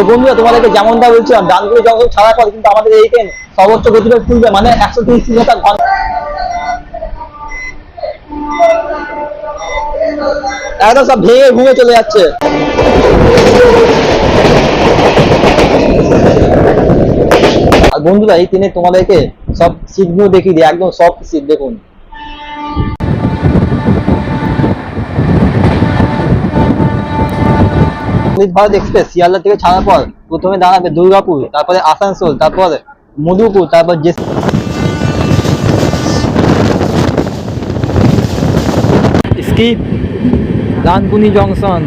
বন্ধুরা তোমাদেরকে যেমনটা বলছিলাম, ডানকুনি জংশন ছাড়ার পর কিন্তু আমাদের এই ট্রেন সর্বোচ্চ গতিবেগ তুলবে, মানে 130 কিলোমিটার ঘন্টা। একদম সব ভেঙে ঘুরে চলে যাচ্ছে। আর বন্ধুরা এই ট্রেনে তোমাদেরকে সব সিটগুলো দেখিয়ে দিই, একদম সব সিট দেখুন। অমৃত ভারত এক্সপ্রেস শিয়ালদা থেকে ছাড়ার পর প্রথমে দাঁড়াবে দুর্গাপুর, তারপরে আসানসোল, তারপর মধুপুর, তারপর ডানকুনি জংশন।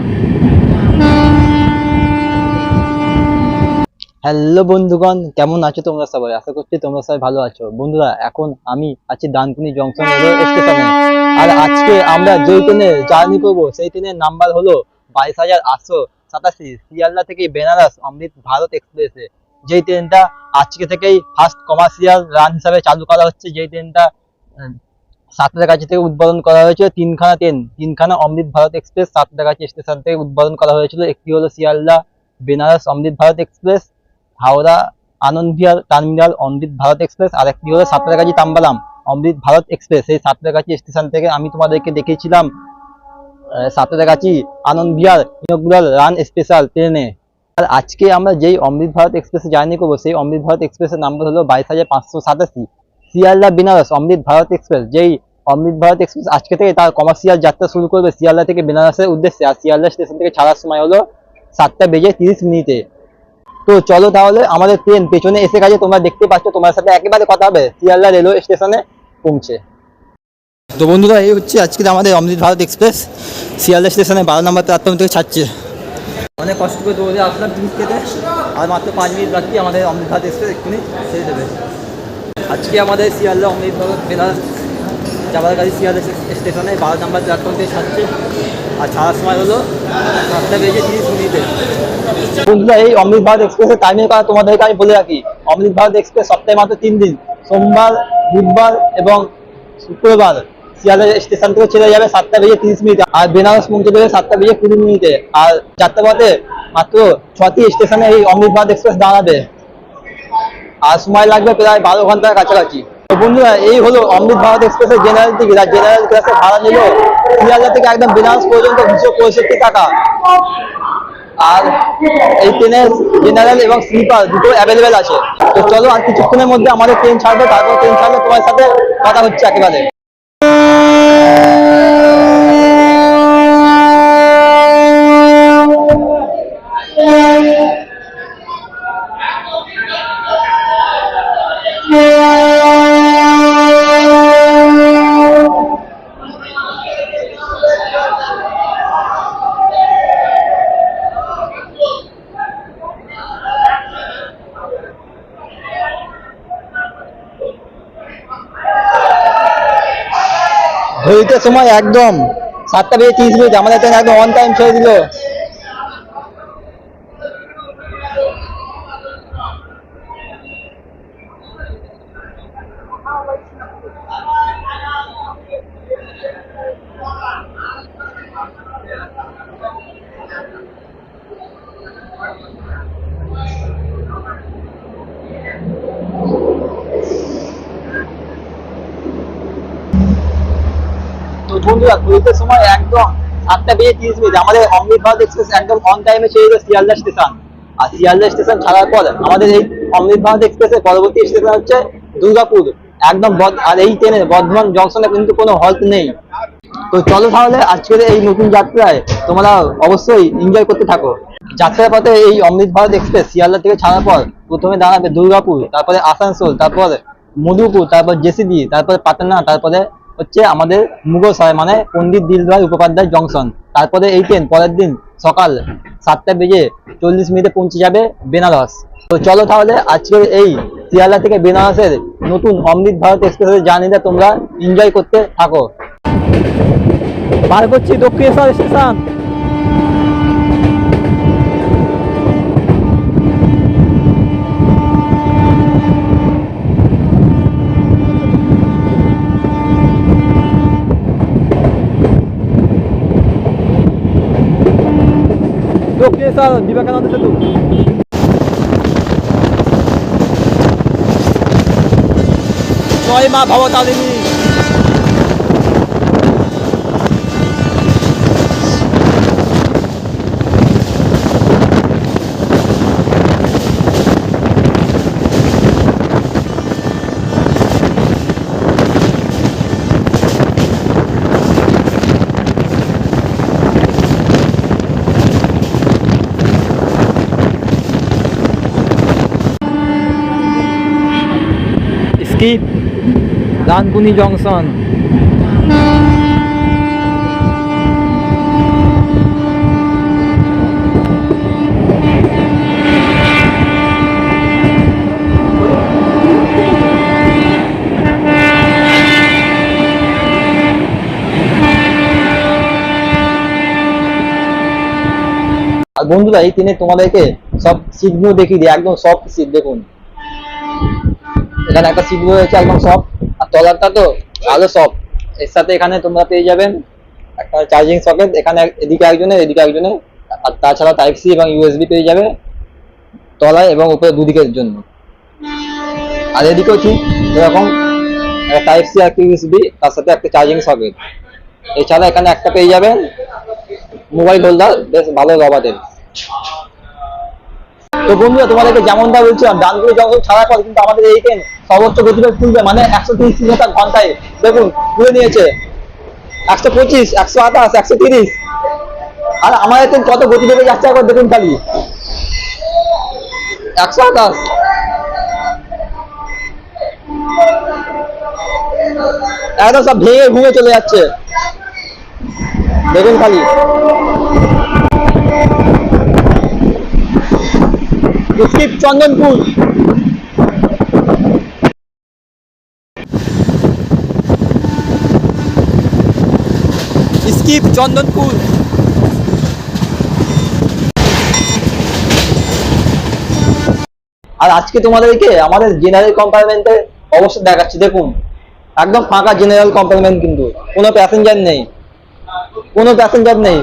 হ্যালো বন্ধুগণ, কেমন আছো তোমরা সবাই? আশা করছি তোমরা সবাই ভালো আছো। বন্ধুরা এখন আমি আছি ডানকুনি জংশন রেলওয়ে স্টেশনে। আর আজকে আমরা যেই ট্রেনে জার্নি করবো সেই ট্রেনের নাম্বার হলো 22,887, শিয়ালদা থেকে বেনারস অমৃত ভারত এক্সপ্রেসে। যেই ট্রেনটা আজকে থেকেই ফার্স্ট কমার্শিয়াল রান হিসাবে চালু করা হচ্ছে। যেই ট্রেনটা সাঁতরাগাছি থেকে উদ্বোধন করা হয়েছিল। তিনখানা অমৃত ভারত এক্সপ্রেস সাঁতরাগাছি স্টেশন থেকে উদ্বোধন করা হয়েছিল। একটি হলো শিয়ালদা বেনারস অমৃত ভারত এক্সপ্রেস, হাওড়া আনন্দ বিহার টার্মিনাল অমৃত ভারত এক্সপ্রেস, আর একটি হলো সাঁতরাগাছি তাম্বালাম অমৃত ভারত এক্সপ্রেস। এই সাঁতরাগাছি স্টেশন থেকে আমি তোমাদেরকে দেখিয়েছিলাম সাঁতরাগাছি আনন্দ বিহার ইনগুলার রান স্পেশাল ট্রেনে। আর আজকে আমরা যেই অমৃত ভারত এক্সপ্রেসে জার্নি করবো সেই অমৃত ভারত এক্সপ্রেসের নাম্বার হলো 22,587, শিয়ালদা বেনারস অমৃত ভারত এক্সপ্রেস। যেই অমৃত ভারত এক্সপ্রেস আজকে থেকে তার কমার্শিয়াল যাত্রা শুরু করবে শিয়ালদা থেকে বেনারসের উদ্দেশ্যে। আর শিয়ালদা স্টেশন থেকে ছাড়ার সময় হলো 7:30। তো চলো তাহলে, আমাদের ট্রেন পেছনে এসে গেছে, তোমরা দেখতে পাচ্ছ। তোমার সাথে একেবারে কথা হবে শিয়ালদা রেলওয়ে স্টেশনে পৌঁছে। তো বন্ধুরা এই হচ্ছে আজকে আমাদের অমৃত ভারত এক্সপ্রেস শিয়ালদা স্টেশনে 12 নম্বর প্ল্যাটফর্ম থেকে ছাড়ছে। অনেক কষ্ট করে দৌড়ে আসলাম টিকিট কেটে, আর মাত্র 5 মিনিট বাকি আমাদের অমৃত ভারত এক্সপ্রেস এক্ষুনি ছেড়ে দেবে। আজকে আমাদের শিয়ালদা অমৃত ভারত বেনারস যাবার গাড়ি শিয়ালদা স্টেশনে 12 নম্বর প্ল্যাটফর্ম থেকে ছাড়ছে। আর ছাড়ার সময় হলো 7:30। বন্ধুরা এই অমৃত ভারত এক্সপ্রেসের টাইমের কথা তোমাদেরকে আমি বলে রাখি। অমৃত ভারত এক্সপ্রেস সপ্তাহে মাত্র 3 দিন, সোমবার, বুধবার এবং শুক্রবার শিয়ালদা স্টেশন থেকে ছেড়ে যাবে 7:30, আর বেনারস পৌঁছে দেবে 7:20। আর যাত্রাপথে মাত্র 6টি স্টেশনে এই অমৃত ভারত এক্সপ্রেস দাঁড়াবে, আর সময় লাগবে প্রায় 12 ঘন্টার কাছাকাছি। তো বন্ধুরা এই হলো অমৃত ভারত এক্সপ্রেসের জেনারেল টিকিট। আর জেনারেল ক্লাসে ভাড়া নিল শিয়ালদা থেকে একদম বেনারস পর্যন্ত 265 টাকা। আর এই ট্রেনের জেনারেল এবং স্লিপার দুটো অ্যাভেলেবেল আছে। তো চলো, আর কিছুক্ষণের মধ্যে আমাদের ট্রেন ছাড়বে। তারপর ট্রেন ছাড়লে তোমার সাথে কথা হচ্ছে একেবারে। ঘড়িতে সময় একদম 7:30, আমাদের ট্রেন একদম অন টাইম ছেড়ে দিল। তো বন্ধুরা ঘড়িতে সময় একদম 7:30, আমাদের অমৃত ভারত এক্সপ্রেস একদম অন টাইমে ছেড়ে দিল শিয়ালদা স্টেশন। আর শিয়ালদা স্টেশন ছাড়ার পর আমাদের এই অমৃত ভারত এক্সপ্রেসের পরবর্তী স্টেশন হচ্ছে দুর্গাপুর একদম। আর এই ট্রেনে বর্ধমান জংশনে কিন্তু কোনো হল্ট নেই। তো চলো তাহলে আজকের এই নতুন যাত্রায় তোমরা অবশ্যই এনজয় করতে থাকো। যাত্রার পথে এই অমৃত ভারত এক্সপ্রেস শিয়ালদা থেকে ছাড়ার পর প্রথমে দাঁড়াবে দুর্গাপুর, তারপরে আসানসোল, তারপর মধুপুর, তারপর জেসিবি, তারপরে পাটনা, তারপরে হচ্ছে আমাদের মুগলসরাই মানে পণ্ডিত দীনদয়াল উপাধ্যায় জংশন। তারপরে এই ট্রেন পরের দিন সকাল 7:40 পৌঁছে যাবে বেনারস। তো চলো তাহলে আজকের এই শিয়ালদা থেকে বেনারসের নতুন অমৃত ভারত এক্সপ্রেসের জার্নিটা তোমরা এনজয় করতে থাকো। বার করছি দক্ষিণেশ্বর স্টেশন। দক্ষিণেশ্বর বিবেকানন্দ সেতু। জয় মা ভবতারিণী। Skip Dankuni junction. আর বন্ধুরা এই ট্রেনে তোমাদেরকে সব সিটগুলো দেখিয়ে দিই, একদম সব সিট দেখুন। এখানে একটা সিট রয়েছে একদম সব, আর তলারটা তো আরো সব। এর সাথে এখানে তোমরা পেয়ে যাবেন একটা চার্জিং সকেট, এখানে এদিকে একজনের এদিকে একজনের, আর তাছাড়া টাইপ সি এবং ইউএসবি পেয়ে যাবে তলায় এবং উপরে দুদিকের জন্য। আর এদিকেও ঠিক এরকম টাইপ সি আর ইউএসবি, তার সাথে একটা চার্জিং সকেট। এছাড়া এখানে একটা পেয়ে যাবেন মোবাইল হোল্ডার, বেশ ভালো রবারের। তো বন্ধুরা তোমাদেরকে যেমনটা বলছিলাম, ডানকুনি জংশন ছাড়ার পর কিন্তু আমাদের এই ট্রেন সর্বোচ্চ গতিবেগ তুলবে, মানে 130 কিলোমিটার ঘন্টায়। দেখুন তুলে নিয়েছে 125, 128, 130। আর আমাদের ট্রেন কত গতিবেগে যাচ্ছে একবার দেখুন খালি, 128। একদম সব ভেঙে ঘুমে চলে যাচ্ছে দেখুন খালি। স্কিপ চন্দনপুর। স্কিপ চন্দনপুর। আর আজকে তোমাদেরকে আমাদের জেনারেল কম্পার্টমেন্টের অবস্থা দেখাচ্ছি। দেখুন একদম ফাঁকা জেনারেল কম্পার্টমেন্ট, কিন্তু কোনো প্যাসেঞ্জার নেই, কোনো প্যাসেঞ্জার নেই।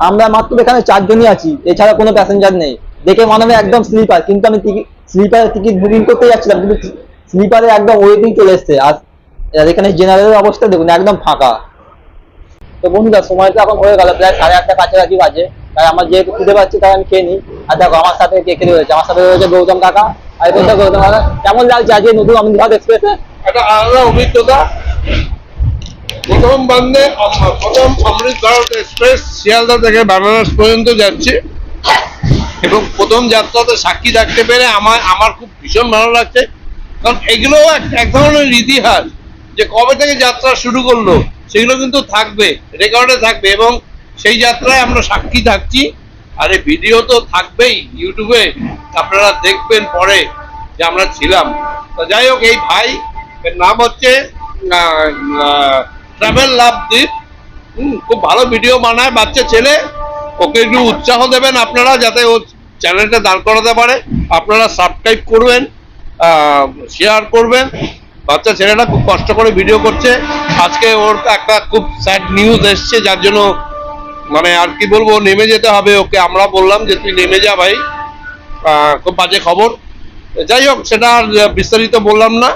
আমরা মাত্র এখানে 4 জনই আছি, এছাড়া কোনো প্যাসেঞ্জার নেই। দেখে মনে হবে একদম স্লিপার, কিন্তু আমি স্লিপারের টিকিট বুকিং করতে যাচ্ছিলাম, কিন্তু স্লিপারে একদম ওয়েটিং চলে এসছে। আর এখানে জেনারেলের অবস্থা দেখুন একদম ফাঁকা। তো বন্ধুরা সময়টা এখন হয়ে গেল প্রায় 8:30 কাছাকাছি বাজে, তাই আমার যেহেতু খুঁজে পাচ্ছি তাই আমি খেয়ে নিই। আর দেখো আমার সাথে কে কে রয়েছে, আমার সাথে রয়েছে গৌতম কাকা। আর বলতে গৌতম কাকা কেমন লাগছে আজকে নতুন অমৃতভারত এক্সপ্রেসে? একটা আলাদা অভিজ্ঞতা। প্রথম অমৃত ভারত এক্সপ্রেস শিয়ালদা থেকে বেনারস পর্যন্ত যাচ্ছে, এবং প্রথম যাত্রাতে সাক্ষী থাকতে পেরে আমার খুব ভীষণ ভালো লাগছে। কারণ এগুলো এক ধরনের ইতিহাস, যে কবে থেকে যাত্রা শুরু করলো সেগুলো কিন্তু থাকবে, রেকর্ডে থাকবে, এবং সেই যাত্রায় আমরা সাক্ষী থাকছি। আর এই ভিডিও তো থাকবেই ইউটিউবে, আপনারা দেখবেন পরে যে আমরা ছিলাম। তো যাই হোক, এই ভাই এর নাম হচ্ছে ট্রাভেল লাভদীপ। খুব ভালো ভিডিও বানায়, বাচ্চা ছেলে। ওকে একটু উৎসাহ দেবেন আপনারা, যাতে ও চ্যানেলটা দাঁড় করাতে পারে। আপনারা সাবস্ক্রাইব করবেন, শেয়ার করবেন। বাচ্চা ছেলেটা খুব কষ্ট করে ভিডিও করছে। আজকে ওর একটা খুব স্যাড নিউজ এসছে, যার জন্য মানে আর কি বলবো, নেমে যেতে হবে ওকে। আমরা বললাম যে তুই নেমে যা ভাই, খুব বাজে খবর। যাই হোক, সেটা আর বিস্তারিত বললাম না,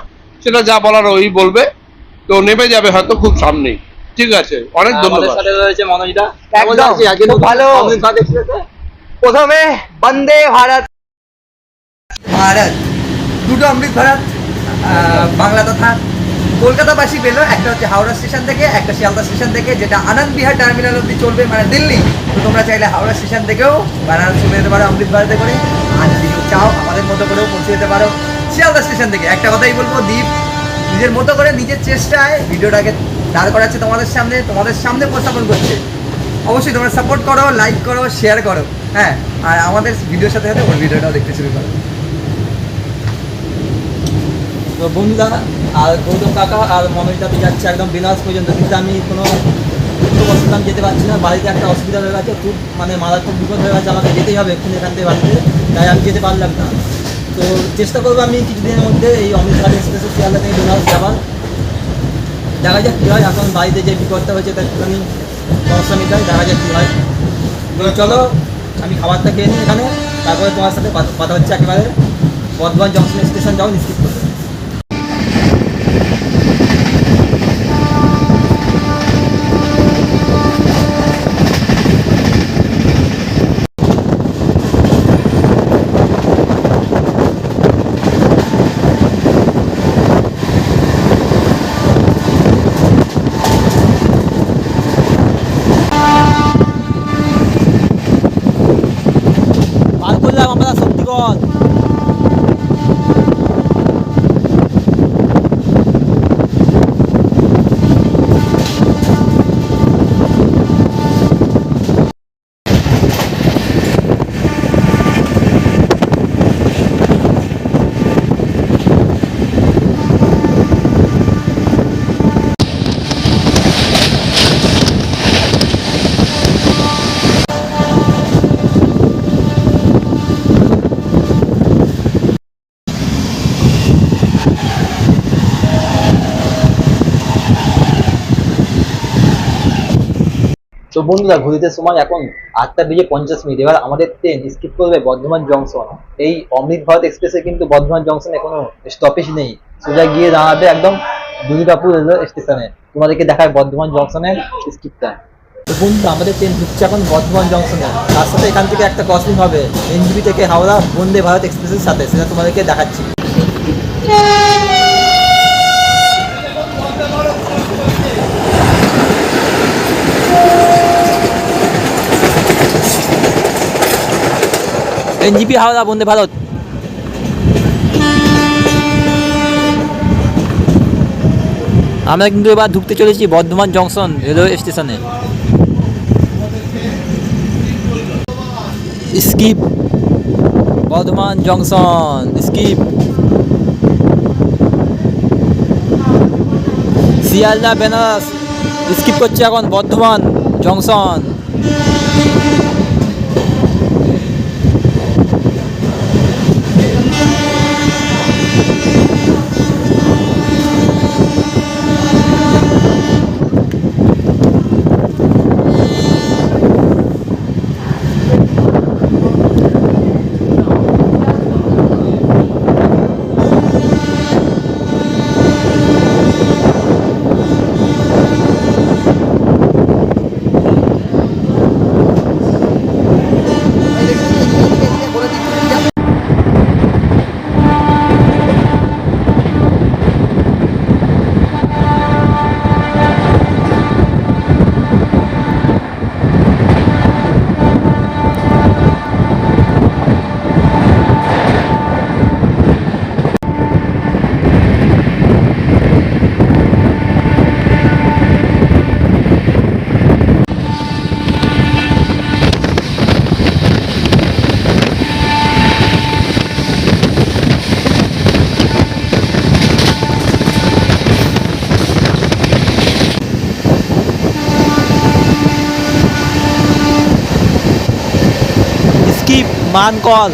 সেটা যা বলার ওই বলবে। তো নেমে যাবে হয়তো খুব সামনেই। ঠিক আছে, অনেক ধন্যবাদ। ভালো। প্রথমে বন্দে ভারত, ভারত দুটো অমৃত ভারত বাংলা তথা কলকাতাবাসী পেলো। একটা হচ্ছে হাওড়া স্টেশন থেকে, একটা শিয়ালদা স্টেশন থেকে, যেটা আনন্দ বিহার টার্মিনাল অব্দি চলবে, মানে দিল্লি। তো তোমরা চাইলে হাওড়া স্টেশন থেকেও বানারস চলে যেতে পারো অমৃত ভারতে করে। আর যদি চাও আমাদের মতো করেও পৌঁছে যেতে পারো শিয়ালদা স্টেশন থেকে। একটা কথাই বলবো, দ্বীপ নিজের মতো করে নিজের চেষ্টায় ভিডিওটাকে দাঁড় করাচ্ছে তোমাদের সামনে উপস্থাপন করছে। অবশ্যই তোমরা সাপোর্ট করো, লাইক করো, শেয়ার করো, হ্যাঁ। আর আমাদের ভিডিওর সাথে সাথে ওর ভিডিওটাও দেখতে শুরু করো। তো বন্ধুরা, আর গৌতম কাকা আর মনোজদাতে যাচ্ছে একদম বেনারস পর্যন্ত, কিন্তু আমি কোনো বসলাম যেতে পারছি না। বাড়িতে একটা অসুবিধা হয়ে গেছে, খুব মানে মারাত্মক বিপদ হয়ে গেছে, আমাকে যেতেই হবে এক্ষুনি এখান থেকে বাড়িতে, তাই আমি যেতে পারলাম না। তো চেষ্টা করবো আমি কিছুদিনের মধ্যে এই অমৃতসর এক্সপ্রেসে শিয়ালদা থেকে বেনারস যাবার। দেখা যাক কী হয়। এখন বাড়িতে যে বিপদটা হয়েছে তার একটুখানি সমস্যা মিটাই, দেখা যাক কী হয়। তো চলো আমি খাবারটা খেয়ে নিই এখানে, তারপরে তোমার সাথে কথা হচ্ছে একেবারে বর্ধমান জংশন স্টেশন যাও নিশ্চিত করবে। শান্তিগঞ্জ। তো বন্ধুরা, ঘড়িতে সময় এখন 8:50। এবার আমাদের ট্রেন স্কিপ করবে বর্ধমান জংশন। এই অমৃত ভারত এক্সপ্রেসে কিন্তু বর্ধমান জংশনে কোনো স্টপেজ নেই, সোজা গিয়ে দাঁড়াবে একদম দুর্গাপুর রেলওয়ে স্টেশনে। তোমাদেরকে দেখায় বর্ধমান জংশনের স্কিপটা। তো বন্ধুরা, আমাদের ট্রেন ঢুকছে এখন বর্ধমান জংশনে। তার সাথে এখান থেকে একটা ক্রসিং হবে এনজিপি থেকে হাওড়া বন্দে ভারত এক্সপ্রেসের সাথে, সেটা তোমাদেরকে দেখাচ্ছি। এনজিপি হাওড়া বন্দে ভারত। আমরা কিন্তু এবার ঢুকতে চলেছি বর্ধমান জংশন রেলওয়ে স্টেশনে। Skip Bardhaman junction, skip. Sealdah Banaras skip করছে এখন বর্ধমান জংশন। স্কিপ মানকল।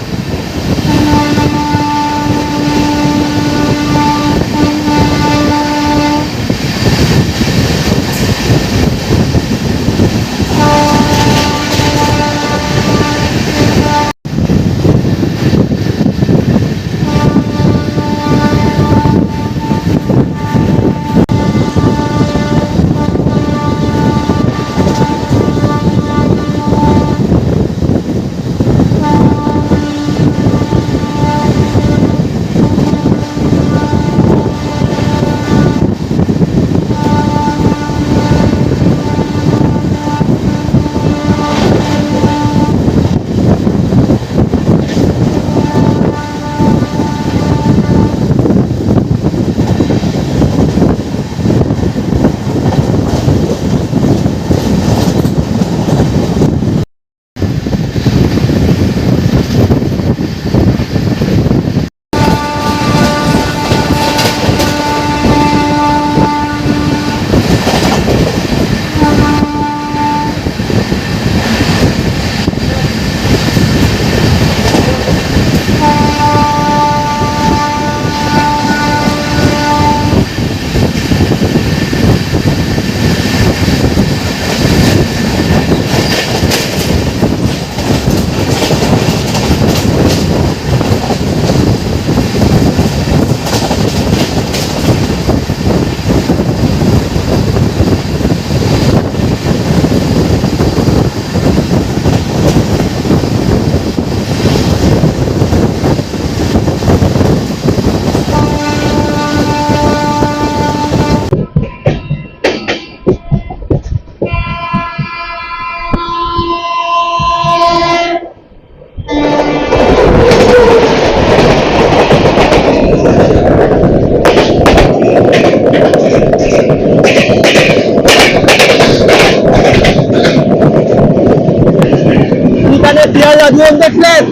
Train.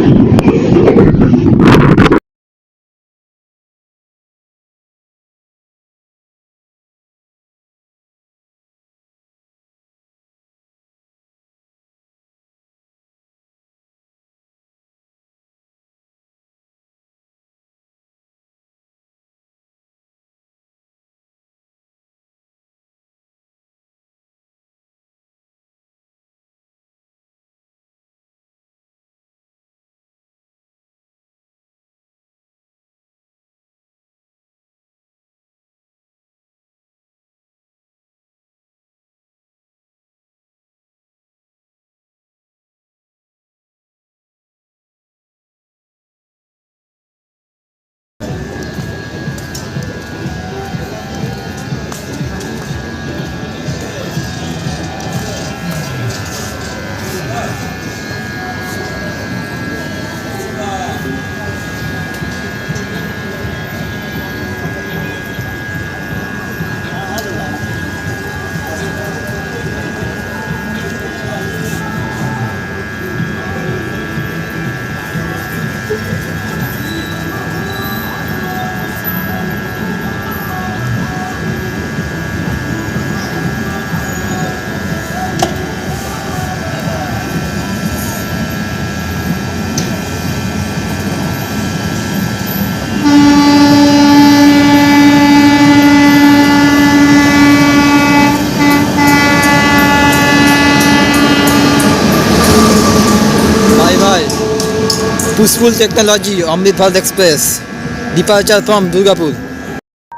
Bye bye push pull technology Amrit Bharat express departure from Durgapur.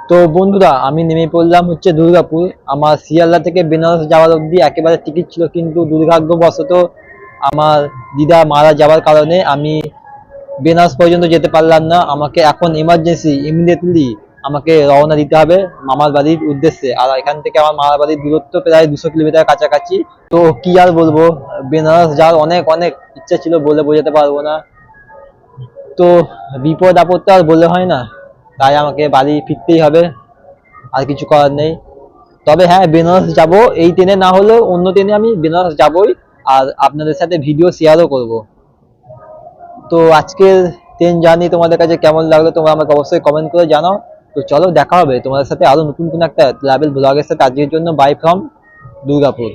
তো বন্ধুরা আমি নেমে পড়লাম হচ্ছে দুর্গাপুর। আমার শিয়ালদা থেকে বেনারস যাওয়ার অবধি একেবারে টিকিট ছিল, কিন্তু দুর্ভাগ্যবশত আমার দিদা মারা যাওয়ার কারণে আমি বেনারস পর্যন্ত যেতে পারলাম না। আমাকে এখন ইমার্জেন্সি ইমিডিয়েটলি আমাকে রওনা দিতে হবে মামার বাড়ির উদ্দেশ্যে। আর এখান থেকে আমার মামার বাড়ির দূরত্ব প্রায় 200 কিলোমিটার কাছাকাছি। তো কি আর বলবো, বেনারস যাওয়ার অনেক অনেক ইচ্ছা ছিল, বলে বোঝাতে পারবো না। তো বিপদ আপদ তো আর বলে হয় না, তাই আমাকে বাড়ি ফিরতেই হবে, আর কিছু করার নেই। তবে হ্যাঁ, বেনারস যাব, এই ট্রেনে না হলেও অন্য ট্রেনে আমি বেনারস যাবই, আর আপনাদের সাথে ভিডিও শেয়ারও করব। তো আজকের ট্রেন জার্নি তোমাদের কাছে কেমন লাগলো তোমরা আমাকে অবশ্যই কমেন্ট করে জানাও। তো চলো দেখা হবে তোমাদের সাথে আরো নতুন কোনো একটা ট্রাভেল ব্লগের সাথে। আজকের জন্য বাই ফ্রম দুর্গাপুর।